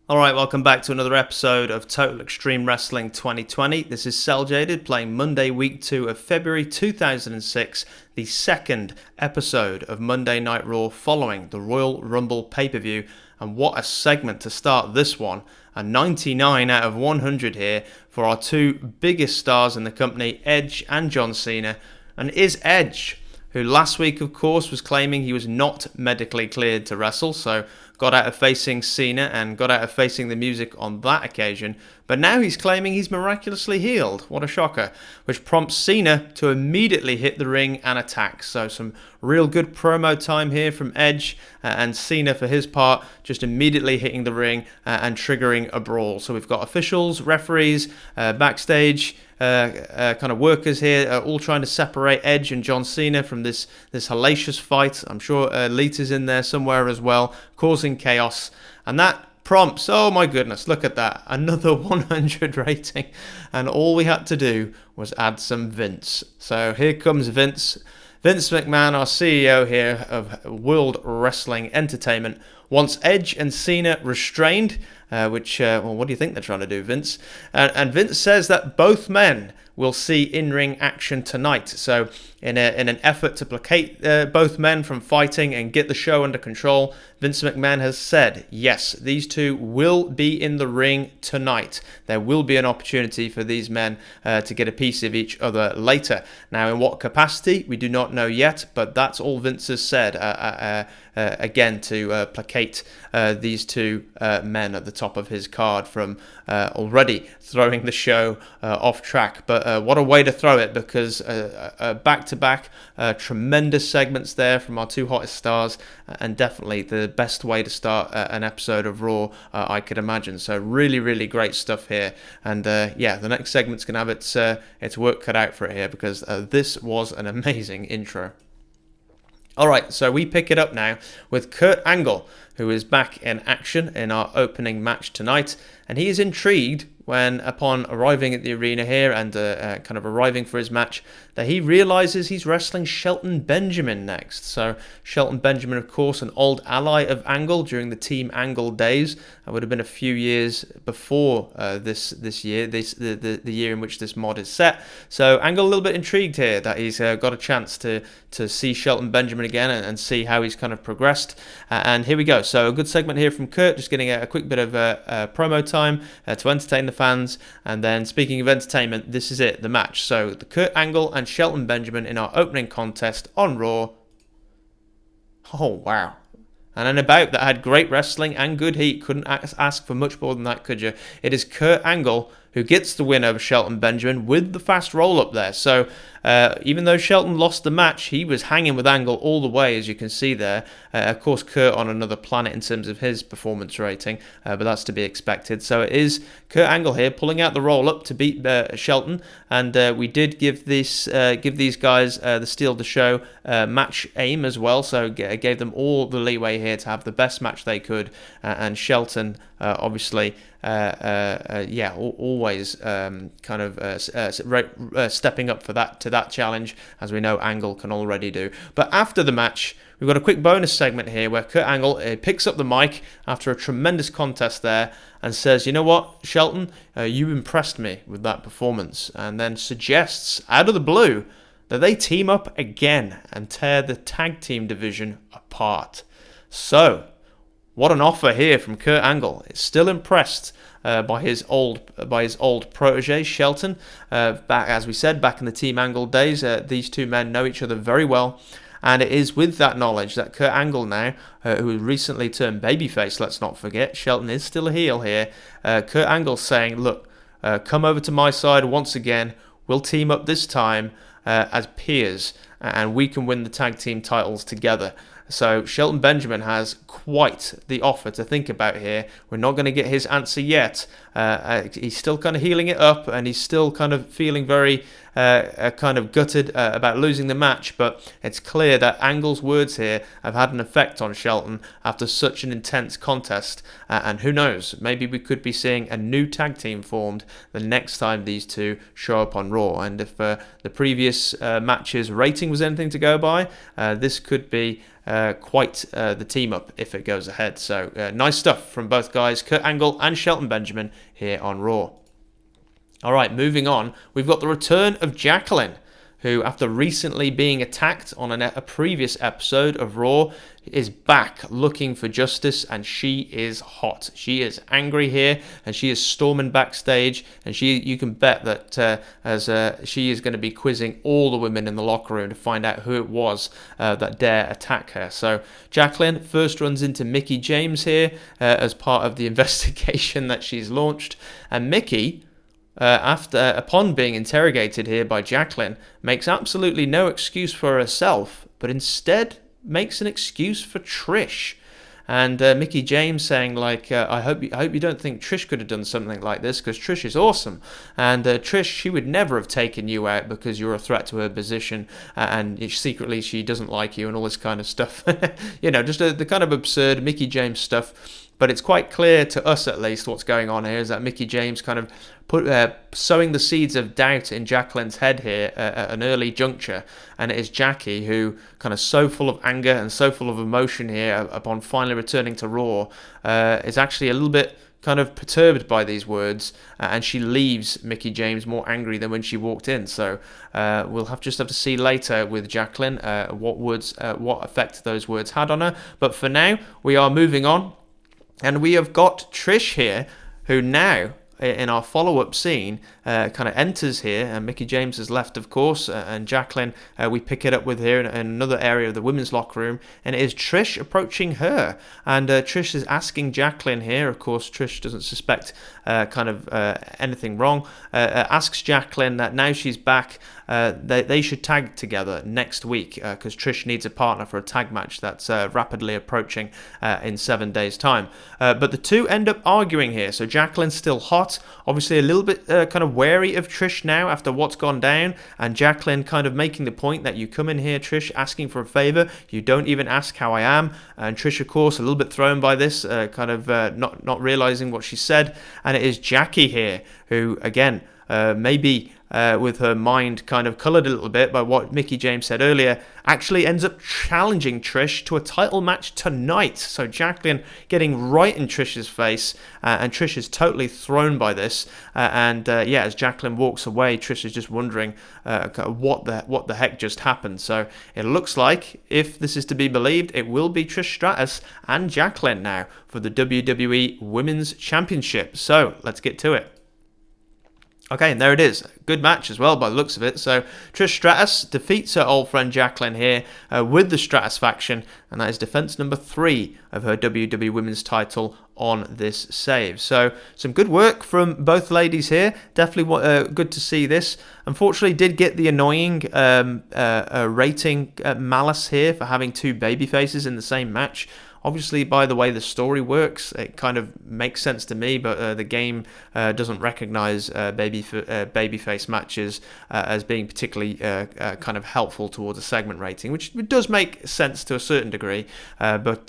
Alright, welcome back to another episode of Total Extreme Wrestling 2020. This is CelJaded playing Monday week 2 of February 2006, the second episode of Monday Night Raw following the Royal Rumble pay-per-view. And what a segment to start this one. A 99 out of 100 here for our two biggest stars in the company, Edge and John Cena. And is Edge, who last week of course was claiming he was not medically cleared to wrestle, so got out of facing Cena and got out of facing the music on that occasion, but now he's claiming he's miraculously healed. What a shocker. Which prompts Cena to immediately hit the ring and attack. So some real good promo time here from Edge, and Cena for his part just immediately hitting the ring and triggering a brawl. So we've got officials, referees, backstage kind of workers here, all trying to separate Edge and John Cena from this hellacious fight. I'm sure Lita's in there somewhere as well, causing chaos. And that prompts, oh my goodness, look at that, another 100 rating. And all we had to do was add some Vince. So here comes Vince McMahon, our CEO here of World Wrestling Entertainment, wants Edge and Cena restrained, which, well, what do you think they're trying to do, Vince? And Vince says that both men will see in-ring action tonight. So in an effort to placate both men from fighting and get the show under control, Vince McMahon has said, yes, these two will be in the ring tonight. There will be an opportunity for these men to get a piece of each other later. Now, in what capacity, we do not know yet, but that's all Vince has said, again, to placate these two men at the top of his card from already throwing the show off track. But what a way to throw it, because back-to-back tremendous segments there from our two hottest stars, and definitely the best way to start an episode of Raw I could imagine. So really, really great stuff here. And yeah, the next segment's going to have its work cut out for it here, because this was an amazing intro. Alright, so we pick it up now with Kurt Angle, who is back in action in our opening match tonight, and he is intrigued when, upon arriving at the arena here and kind of arriving for his match, that he realizes he's wrestling Shelton Benjamin next. So Shelton Benjamin, of course, an old ally of Angle during the Team Angle days. It would have been a few years before this year, the year in which this mod is set. So Angle a little bit intrigued here that he's got a chance to see Shelton Benjamin again and see how he's kind of progressed. And here we go. So a good segment here from Kurt, just getting a quick bit of promo time to entertain the fans. And then, speaking of entertainment, this is it, the match. So the Kurt Angle and Shelton Benjamin in our opening contest on Raw. Oh wow. And an bout that had great wrestling and good heat. Couldn't ask for much more than that, could you? It is Kurt Angle who gets the win over Shelton Benjamin with the fast roll up there. So even though Shelton lost the match, he was hanging with Angle all the way, as you can see there. Of course, Kurt on another planet in terms of his performance rating, but that's to be expected. So it is Kurt Angle here pulling out the roll up to beat Shelton, and we did give these guys the steal of the show match aim as well. So gave them all the leeway here to have the best match they could, and Shelton obviously. Always kind of stepping up to that challenge, as we know Angle can already do. But after the match, we've got a quick bonus segment here where Kurt Angle picks up the mic after a tremendous contest there and says, you know what, Shelton, you impressed me with that performance, and then suggests out of the blue that they team up again and tear the tag team division apart. So what an offer here from Kurt Angle. It's still impressed by his old protege Shelton. Back, as we said, back in the Team Angle days, these two men know each other very well, and it is with that knowledge that Kurt Angle now, who recently turned babyface, let's not forget, Shelton is still a heel here. Kurt Angle saying, look, come over to my side once again. We'll team up this time as peers, and we can win the tag team titles together. So Shelton Benjamin has quite the offer to think about here. We're not going to get his answer yet. He's still kind of healing it up, and he's still kind of feeling very kind of gutted about losing the match, but it's clear that Angle's words here have had an effect on Shelton after such an intense contest, and who knows, maybe we could be seeing a new tag team formed the next time these two show up on Raw. And if the previous match's rating was anything to go by, this could be quite the team up if it goes ahead. So nice stuff from both guys, Kurt Angle and Shelton Benjamin, here on Raw. All right, moving on, we've got the return of Jacqueline, who, after recently being attacked on a previous episode of Raw, is back looking for justice, and she is hot. She is angry here, and she is storming backstage, and you can bet that she is going to be quizzing all the women in the locker room to find out who it was that dare attack her. So Jacqueline first runs into Mickie James here as part of the investigation that she's launched, and Mickie, upon being interrogated here by Jacqueline, makes absolutely no excuse for herself, but instead makes an excuse for Trish. And Mickie James saying, like, I hope you don't think Trish could have done something like this, because Trish is awesome. And Trish, she would never have taken you out because you're a threat to her position, and secretly she doesn't like you and all this kind of stuff. Just the kind of absurd Mickie James stuff. But it's quite clear to us, at least, what's going on here is that Mickie James kind of sowing the seeds of doubt in Jacqueline's head here at an early juncture, and it is Jackie who, kind of so full of anger and so full of emotion here upon finally returning to Raw, is actually a little bit kind of perturbed by these words, and she leaves Mickie James more angry than when she walked in. So we'll have to see later with Jacqueline what effect those words had on her. But for now, we are moving on. And we have got Trish here, who now, in our follow-up scene, kind of enters here, and Mickie James has left, of course, and Jacqueline, we pick it up with here in another area of the women's locker room, and it is Trish approaching her, and Trish is asking Jacqueline here, of course, Trish doesn't suspect anything wrong, asks Jacqueline that now she's back, they should tag together next week, because Trish needs a partner for a tag match that's rapidly approaching in 7 days' time. But the two end up arguing here, so Jacqueline's still hot, obviously a little bit kind of wary of Trish now after what's gone down, and Jacqueline kind of making the point that you come in here, Trish, asking for a favour, you don't even ask how I am, and Trish, of course, a little bit thrown by this, not realising what she said, and it is Jackie here who, again, maybe with her mind kind of coloured a little bit by what Mickie James said earlier, actually ends up challenging Trish to a title match tonight. So Jacqueline getting right in Trish's face, and Trish is totally thrown by this. As Jacqueline walks away, Trish is just wondering what the heck just happened. So it looks like, if this is to be believed, it will be Trish Stratus and Jacqueline now for the WWE Women's Championship. So let's get to it. Okay, and there it is. Good match as well by the looks of it. So Trish Stratus defeats her old friend Jacqueline here with the Stratus faction, and that is defense number 3 of her WWE Women's title on this save. So some good work from both ladies here. Definitely good to see this. Unfortunately, did get the annoying rating malice here for having two baby faces in the same match. Obviously, by the way the story works, it kind of makes sense to me, but the game doesn't recognize babyface matches as being particularly kind of helpful towards a segment rating, which does make sense to a certain degree. But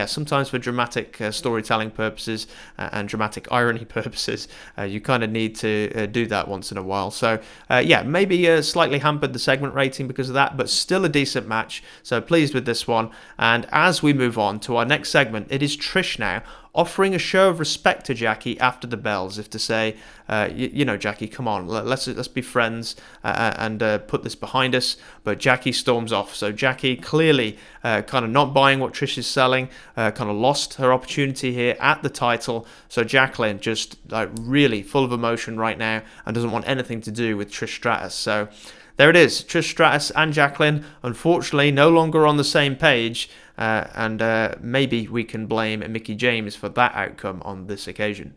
sometimes for dramatic storytelling purposes and dramatic irony purposes, you kind of need to do that once in a while. So, maybe slightly hampered the segment rating because of that, but still a decent match. So pleased with this one. And as we move on to our next segment, it is Trish now offering a show of respect to Jackie after the bell, as if to say, Jackie, come on, let's be friends and put this behind us. But Jackie storms off. So Jackie clearly kind of not buying what Trish is selling, kind of lost her opportunity here at the title. So Jacqueline just really full of emotion right now and doesn't want anything to do with Trish Stratus. So there it is, Trish Stratus and Jacqueline, unfortunately, no longer on the same page, and maybe we can blame Mickie James for that outcome on this occasion.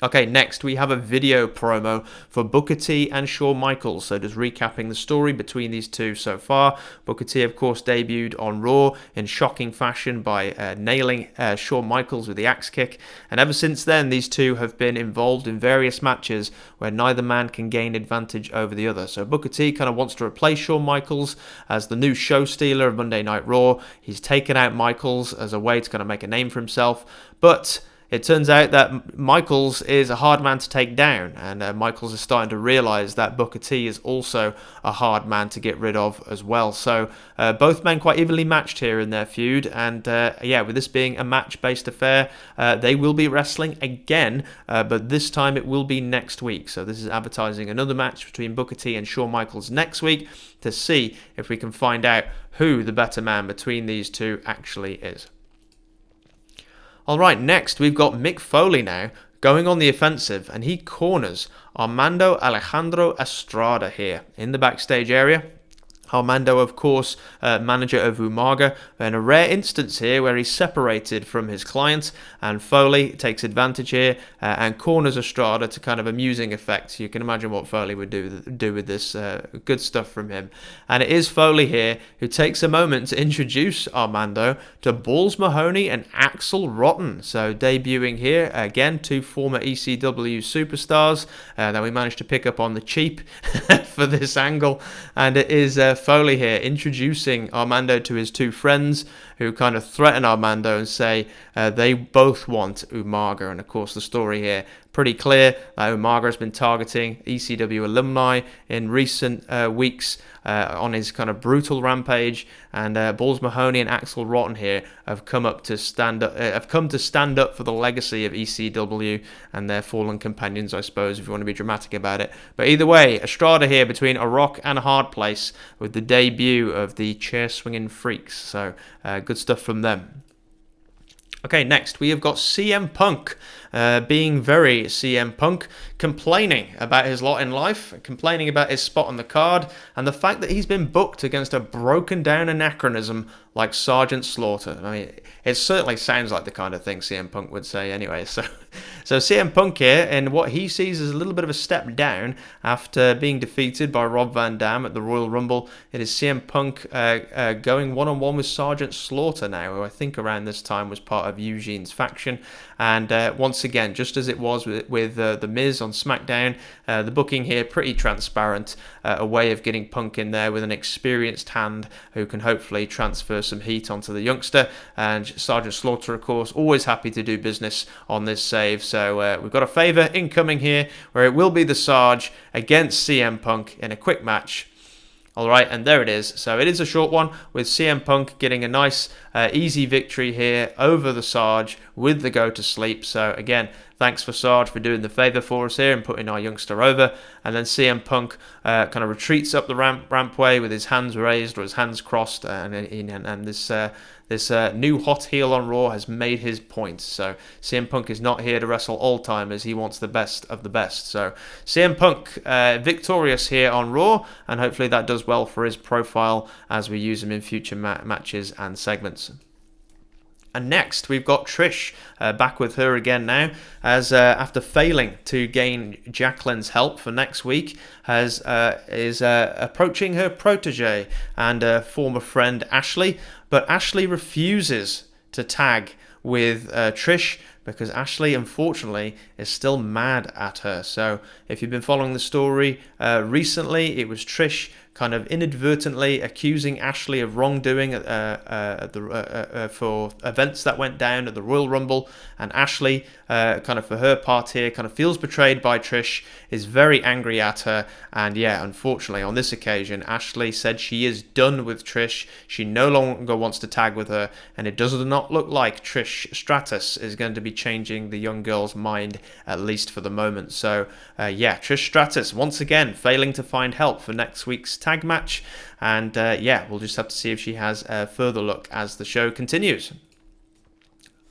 Okay, next we have a video promo for Booker T and Shawn Michaels. So just recapping the story between these two so far. Booker T, of course, debuted on Raw in shocking fashion by nailing Shawn Michaels with the axe kick. And ever since then, these two have been involved in various matches where neither man can gain advantage over the other. So Booker T kind of wants to replace Shawn Michaels as the new show stealer of Monday Night Raw. He's taken out Michaels as a way to kind of make a name for himself. But it turns out that Michaels is a hard man to take down, and Michaels is starting to realize that Booker T is also a hard man to get rid of as well. So both men quite evenly matched here in their feud, and yeah, with this being a match-based affair, they will be wrestling again, but this time it will be next week. So this is advertising another match between Booker T and Shawn Michaels next week to see if we can find out who the better man between these two actually is. Alright, next we've got Mick Foley now going on the offensive, and he corners Armando Alejandro Estrada here in the backstage area. Armando, of course, manager of Umaga, in a rare instance here where he's separated from his client, and Foley takes advantage here and corners Estrada to kind of amusing effect. You can imagine what Foley would do with this. Good stuff from him. And it is Foley here who takes a moment to introduce Armando to Balls Mahoney and Axel Rotten. So debuting here, again, two former ECW superstars that we managed to pick up on the cheap for this angle. And it is Foley here introducing Armando to his two friends, who kind of threaten Armando and say they both want Umaga. And of course the story here pretty clear that Umaga has been targeting ECW alumni in recent weeks on his kind of brutal rampage, and Balls Mahoney and Axel Rotten here have come to stand up for the legacy of ECW and their fallen companions, I suppose, if you want to be dramatic about it. But either way, Estrada here between a rock and a hard place with the debut of the chair swinging freaks. So good stuff from them. Okay, next we have got CM Punk, being very CM Punk, complaining about his lot in life, complaining about his spot on the card, and the fact that he's been booked against a broken down anachronism like Sergeant Slaughter. I mean, it certainly sounds like the kind of thing CM Punk would say anyway. So CM Punk here, in what he sees as a little bit of a step down after being defeated by Rob Van Dam at the Royal Rumble, it is CM Punk going one-on-one with Sergeant Slaughter now, who I think around this time was part of Eugene's faction. And once again, just as it was with The Miz on SmackDown, the booking here pretty transparent, a way of getting Punk in there with an experienced hand who can hopefully transfer some heat onto the youngster. And Sergeant Slaughter, of course, always happy to do business on this save. So we've got a favour incoming here, where it will be the Sarge against CM Punk in a quick match. Alright, and there it is. So it is a short one, with CM Punk getting a nice easy victory here over the Sarge with the go to sleep. So again, thanks for Sarge for doing the favour for us here and putting our youngster over. And then CM Punk kind of retreats up the rampway with his hands raised or his hands crossed, and this new hot heel on Raw has made his point. So CM Punk is not here to wrestle all-timers. He wants the best of the best. So CM Punk victorious here on Raw, and hopefully that does well for his profile as we use him in future matches and segments. And next, we've got Trish, back with her again now, as after failing to gain Jacqueline's help for next week, is approaching her protege and former friend Ashley, but Ashley refuses to tag with Trish, because Ashley, unfortunately, is still mad at her. So if you've been following the story recently, it was Trish kind of inadvertently accusing Ashley of wrongdoing for events that went down at the Royal Rumble, and Ashley, kind of for her part here, kind of feels betrayed by Trish, is very angry at her, and yeah, unfortunately on this occasion, Ashley said she is done with Trish. She no longer wants to tag with her, and it does not look like Trish Stratus is going to be changing the young girl's mind, at least for the moment. So yeah, Trish Stratus once again failing to find help for next week's tag match, and yeah, we'll just have to see if she has a further look as the show continues.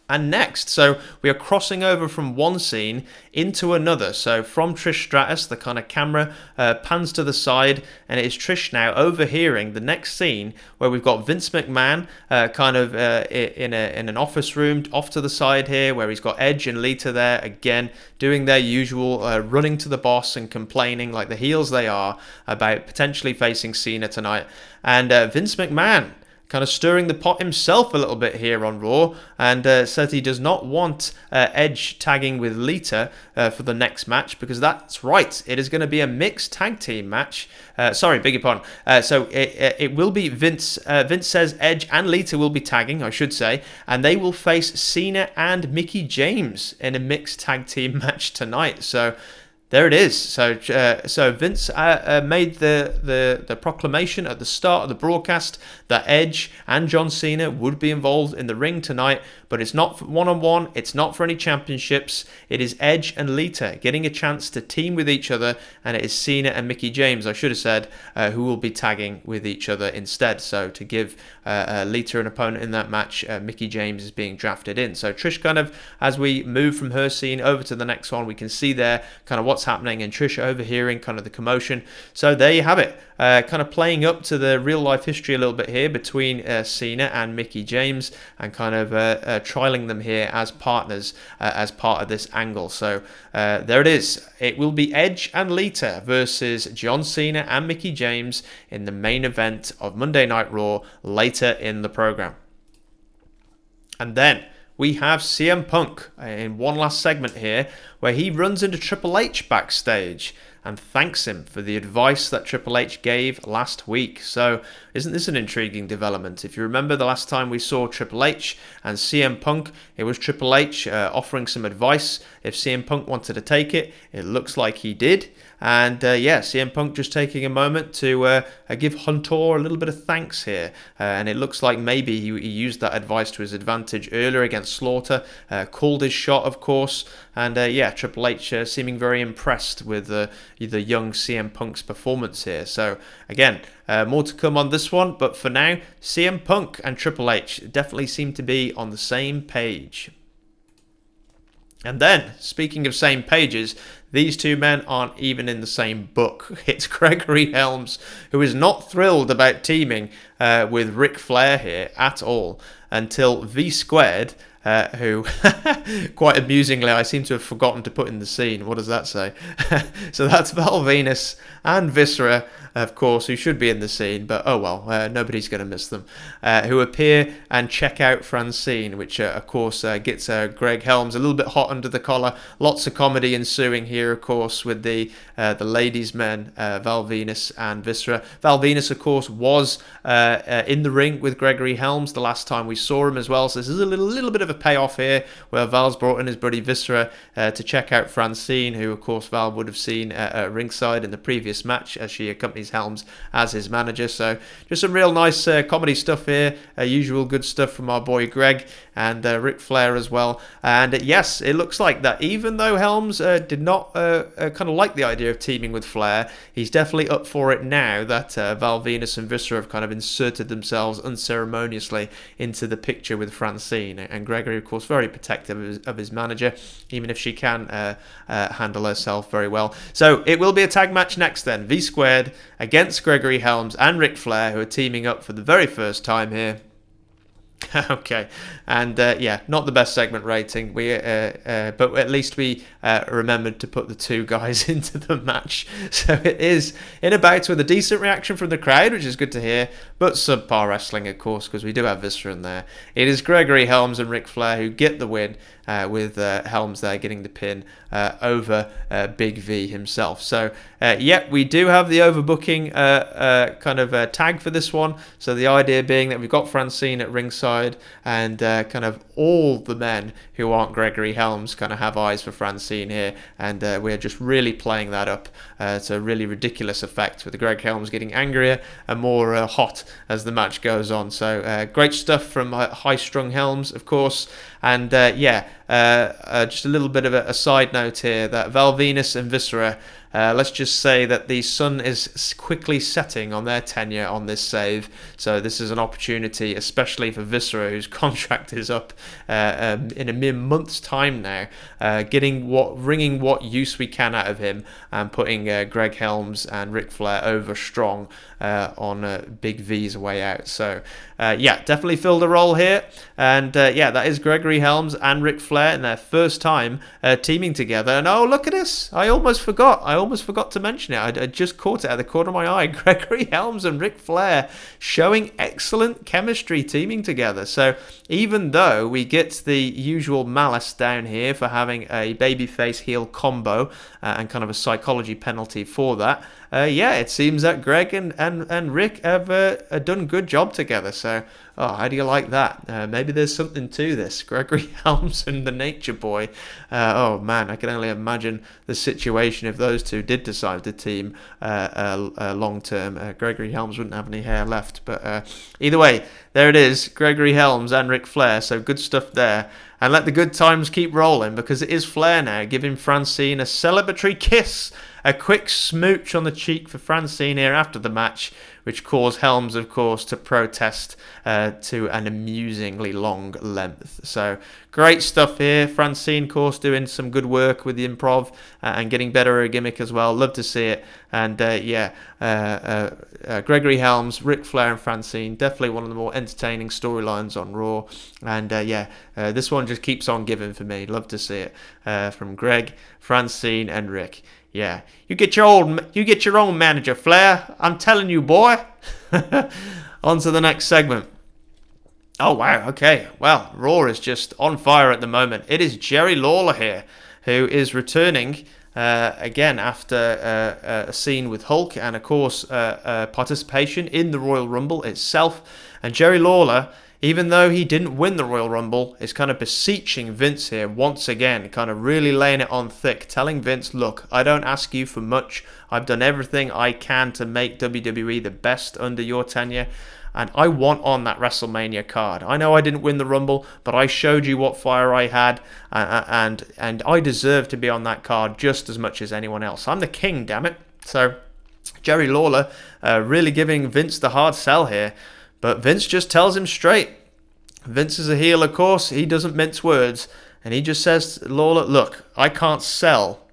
And next, so we are crossing over from one scene into another. So from Trish Stratus, the kind of camera pans to the side, and it is Trish now overhearing the next scene where we've got Vince McMahon kind of in an office room off to the side here, where he's got Edge and Lita there again doing their usual running to the boss and complaining like the heels they are about potentially facing Cena tonight. And Vince McMahon kind of stirring the pot himself a little bit here on Raw, and said he does not want Edge tagging with Lita for the next match, because that's right, it is going to be a mixed tag team match. Sorry, beg your pardon. So it will be Vince. Vince says Edge and Lita will be tagging, I should say, and they will face Cena and Mickie James in a mixed tag team match tonight. So there it is. So Vince made the proclamation at the start of the broadcast that Edge and John Cena would be involved in the ring tonight, but it's not for one-on-one, it's not for any championships. It is Edge and Lita getting a chance to team with each other, and it is Cena and Mickie James, I should have said, who will be tagging with each other instead. So to give Lita an opponent in that match, Mickie James is being drafted in. So Trish kind of, as we move from her scene over to the next one, we can see there kind of what's happening, and Trish overhearing kind of the commotion. So there you have it, kind of playing up to the real life history a little bit here between Cena and Mickie James, and kind of trialing them here as partners as part of this angle. So there it is. It will be Edge and Lita versus John Cena and Mickie James in the main event of Monday Night Raw later in the program. And then we have CM Punk in one last segment here, where he runs into Triple H backstage and thanks him for the advice that Triple H gave last week. So isn't this an intriguing development? If you remember the last time we saw Triple H and CM Punk, it was Triple H offering some advice if CM Punk wanted to take it. It looks like he did. And CM Punk just taking a moment to give Hunter a little bit of thanks here. And it looks like maybe he used that advice to his advantage earlier against Slaughter. Called his shot, of course. And Triple H seeming very impressed with the young CM Punk's performance here. So again, more to come on this one. But for now, CM Punk and Triple H definitely seem to be on the same page. And then, speaking of same pages, these two men aren't even in the same book. It's Gregory Helms, who is not thrilled about teaming with Ric Flair here at all, until V Squared, who, quite amusingly, I seem to have forgotten to put in the scene. What does that say? So that's Val Venus and Viscera, of course, who should be in the scene, but oh well, nobody's going to miss them, who appear and check out Francine, which of course gets Greg Helms a little bit hot under the collar. Lots of comedy ensuing here, of course, with the ladies' men, Val Venus and Viscera. Val Venus, of course, was in the ring with Gregory Helms the last time we saw him as well, so this is a little bit of a payoff here, where Val's brought in his buddy Viscera to check out Francine, who of course Val would have seen at ringside in the previous match, as she accompanies Helms as his manager. So just some real nice comedy stuff here, usual good stuff from our boy Greg and Ric Flair as well. And yes, it looks like that even though Helms did not kind of like the idea of teaming with Flair, he's definitely up for it now that Val Venus and Viscera have kind of inserted themselves unceremoniously into the picture with Francine. And Gregory, of course, very protective of his manager, even if she can handle herself very well. So it will be a tag match next then, V Squared against Gregory Helms and Ric Flair, who are teaming up for the very first time here. Okay, and not the best segment rating. But at least we remembered to put the two guys into the match. So it is in a bout with a decent reaction from the crowd, which is good to hear. But subpar wrestling, of course, because we do have Viscera in there. It is Gregory Helms and Ric Flair who get the win, with Helms there getting the pin over Big V himself. So we do have the overbooking kind of tag for this one. So the idea being that we've got Francine at ringside, and kind of all the men who aren't Gregory Helms kind of have eyes for Francine here, and we're just really playing that up to a really ridiculous effect, with the Greg Helms getting angrier and more hot as the match goes on. So great stuff from high-strung Helms, of course. And just a little bit of a side note here, that Val Venus and Viscera, let's just say that the sun is quickly setting on their tenure on this save. So this is an opportunity, especially for Viscera, whose contract is up in a mere month's time now, wringing what use we can out of him, and putting Greg Helms and Ric Flair over strong on Big V's way out. So definitely filled a role here. And that is Gregory Helms and Ric Flair Flair in their first time teaming together. And oh, look at this. I almost forgot to mention it. I just caught it at the corner of my eye. Gregory Helms and Ric Flair showing excellent chemistry teaming together. So even though we get the usual malice down here for having a babyface heel combo and kind of a psychology penalty for that, yeah, it seems that Greg and Rick have done a good job together. So, how do you like that? Maybe there's something to this. Gregory Helms and the Nature Boy. Oh man, I can only imagine the situation if those two did decide to team long term. Gregory Helms wouldn't have any hair left. But either way, there it is. Gregory Helms and Ric Flair. So good stuff there. And let the good times keep rolling, because it is Flair now giving Francine a celebratory kiss. A quick smooch on the cheek for Francine here after the match, which caused Helms, of course, to protest to an amusingly long length. So great stuff here. Francine, of course, doing some good work with the improv and getting better at her gimmick as well. Love to see it. And Gregory Helms, Ric Flair and Francine, definitely one of the more entertaining storylines on Raw. And this one just keeps on giving for me. Love to see it from Greg, Francine and Rick. Yeah, you get your own manager, Flair. I'm telling you, boy. On to the next segment. Oh, wow. Okay. Well, Raw is just on fire at the moment. It is Jerry Lawler here, who is returning again after a scene with Hulk and, of course, participation in the Royal Rumble itself. And Jerry Lawler, even though he didn't win the Royal Rumble, is kind of beseeching Vince here once again, kind of really laying it on thick, telling Vince, look, I don't ask you for much. I've done everything I can to make WWE the best under your tenure, and I want on that WrestleMania card. I know I didn't win the Rumble, but I showed you what fire I had, and I deserve to be on that card just as much as anyone else. I'm the king, damn it. So Jerry Lawler really giving Vince the hard sell here. But Vince just tells him straight. Vince is a heel, of course. He doesn't mince words. And he just says to Lawler, look, I can't sell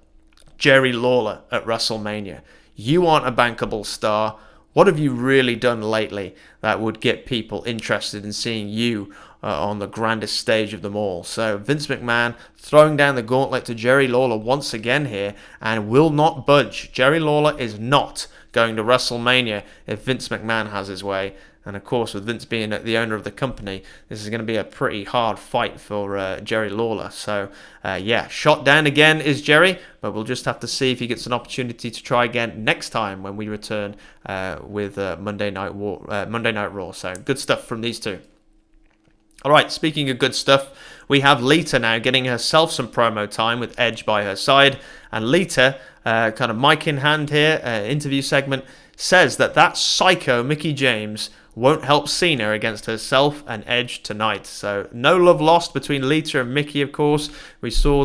Jerry Lawler at WrestleMania. You aren't a bankable star. What have you really done lately that would get people interested in seeing you on the grandest stage of them all? So Vince McMahon throwing down the gauntlet to Jerry Lawler once again here and will not budge. Jerry Lawler is not going to WrestleMania if Vince McMahon has his way. And of course, with Vince being the owner of the company, this is going to be a pretty hard fight for Jerry Lawler. So, shot down again is Jerry, but we'll just have to see if he gets an opportunity to try again next time when we return with Monday Night Raw. So, good stuff from these two. All right, speaking of good stuff, we have Lita now getting herself some promo time with Edge by her side. And Lita, kind of mic in hand here, interview segment, says that psycho Mickie James won't help Cena against herself and Edge tonight. So no love lost between Lita and Mickie, of course. We saw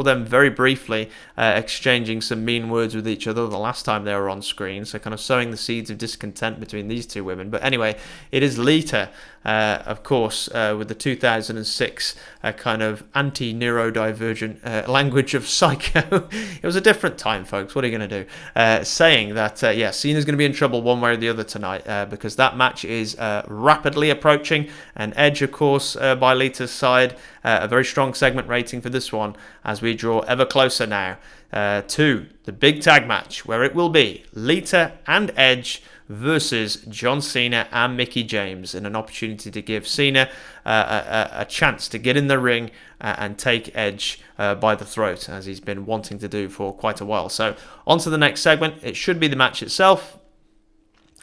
them very briefly exchanging some mean words with each other the last time they were on screen. So kind of sowing the seeds of discontent between these two women. But anyway, it is Lita, of course, with the 2006 kind of anti-neurodivergent language of psycho. It was a different time, folks. What are you going to do? Saying that, Cena's going to be in trouble one way or the other tonight because that match is rapidly approaching. And Edge, of course, by Lita's side, a very strong segment rating for this one as we draw ever closer now to the big tag match where it will be Lita and Edge versus John Cena and Mickie James, in an opportunity to give Cena a chance to get in the ring and take Edge by the throat, as he's been wanting to do for quite a while. So on to the next segment. It should be the match itself.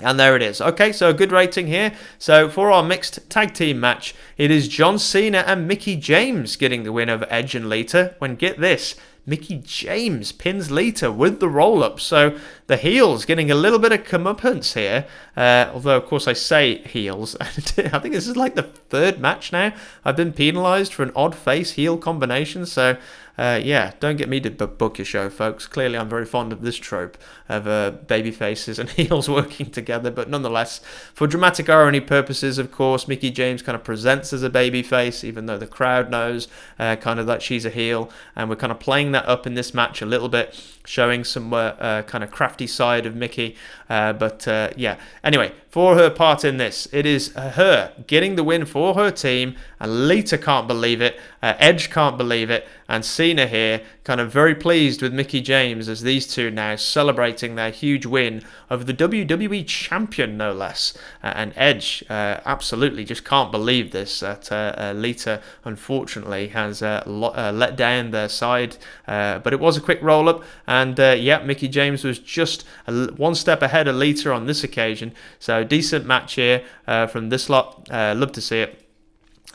And there it is. Okay, so a good rating here. So for our mixed tag team match, it is John Cena and Mickie James getting the win over Edge and Lita. When, get this, Mickie James pins Lita with the roll-up. So the heels getting a little bit of comeuppance here. Although, of course, I say heels. I think this is like the third match now. I've been penalised for an odd face heel combination. So, don't get me to book your show, folks. Clearly, I'm very fond of this trope of baby faces and heels working together. But nonetheless, for dramatic irony purposes, of course, Mickie James kind of presents as a baby face, even though the crowd knows kind of that she's a heel. And we're kind of playing that up in this match a little bit, showing some kind of crafty side of Mickie. Anyway, for her part in this, it is her getting the win for her team and Lita can't believe it, Edge can't believe it, and Cena here kind of very pleased with Mickie James as these two now celebrating their huge win of the WWE Champion, no less. And Edge absolutely just can't believe this, that Lita unfortunately has let down their side, but it was a quick roll-up, and Mickie James was just one step ahead of Lita on this occasion, so decent match here from this lot. Love to see it.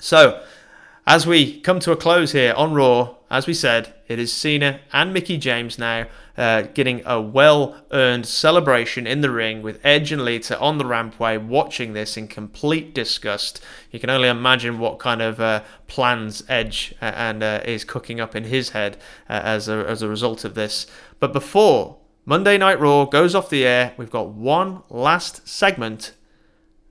So, as we come to a close here on Raw, as we said, it is Cena and Mickie James now getting a well-earned celebration in the ring with Edge and Lita on the rampway watching this in complete disgust. You can only imagine what kind of plans Edge is cooking up in his head as a result of this. But before Monday Night Raw goes off the air, we've got one last segment,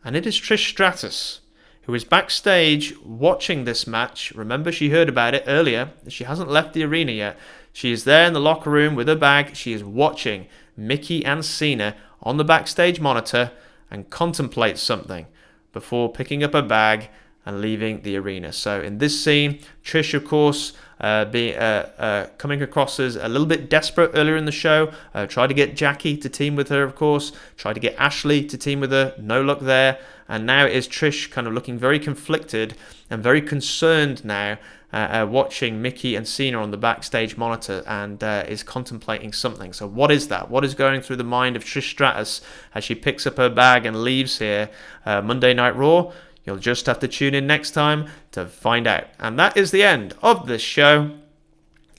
and it is Trish Stratus, who is backstage watching this match. Remember, she heard about it earlier. She hasn't left the arena yet. She is there in the locker room with her bag. She is watching Mickie and Cena on the backstage monitor and contemplates something before picking up her bag and leaving the arena. So in this scene, Trish, of course, coming across as a little bit desperate earlier in the show. Tried to get Jackie to team with her, of course. Tried to get Ashley to team with her. No luck there. And now it is Trish kind of looking very conflicted and very concerned now, watching Mickie and Cena on the backstage monitor, and is contemplating something. So what is that? What is going through the mind of Trish Stratus as she picks up her bag and leaves here Monday Night Raw? You'll just have to tune in next time to find out. And that is the end of this show.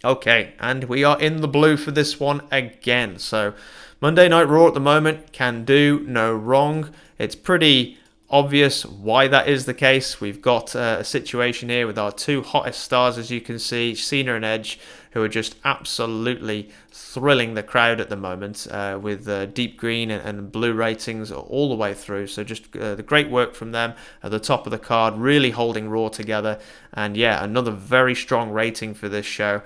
Okay, and we are in the blue for this one again. So Monday Night Raw at the moment can do no wrong. It's pretty obvious why that is the case. We've got a situation here with our two hottest stars, as you can see, Cena and Edge, who are just absolutely thrilling the crowd at the moment with deep green and blue ratings all the way through. So just the great work from them at the top of the card, really holding Raw together. And yeah, another very strong rating for this show,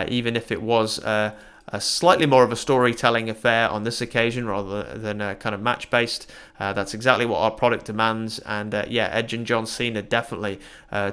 even if it was a slightly more of a storytelling affair on this occasion rather than kind of match-based. That's exactly what our product demands. And Edge and John Cena, definitely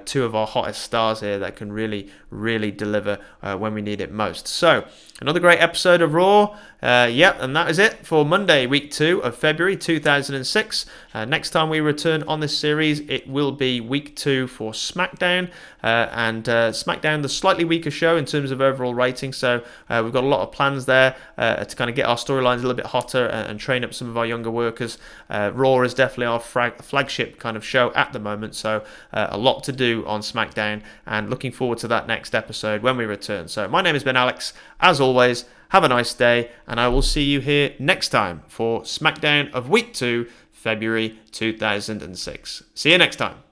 two of our hottest stars here that can really, really deliver when we need it most. So, another great episode of Raw. And that is it for Monday, week 2 of February 2006. Next time we return on this series, it will be week 2 for SmackDown. SmackDown, the slightly weaker show in terms of overall rating. So we've got a lot of plans there to kind of get our storylines a little bit hotter and train up some of our younger workers. Raw is definitely our flagship kind of show at the moment. So a lot to do on SmackDown, and looking forward to that next episode when we return. So my name has been Alex. As always, have a nice day, and I will see you here next time for SmackDown of Week 2, February 2006. See you next time.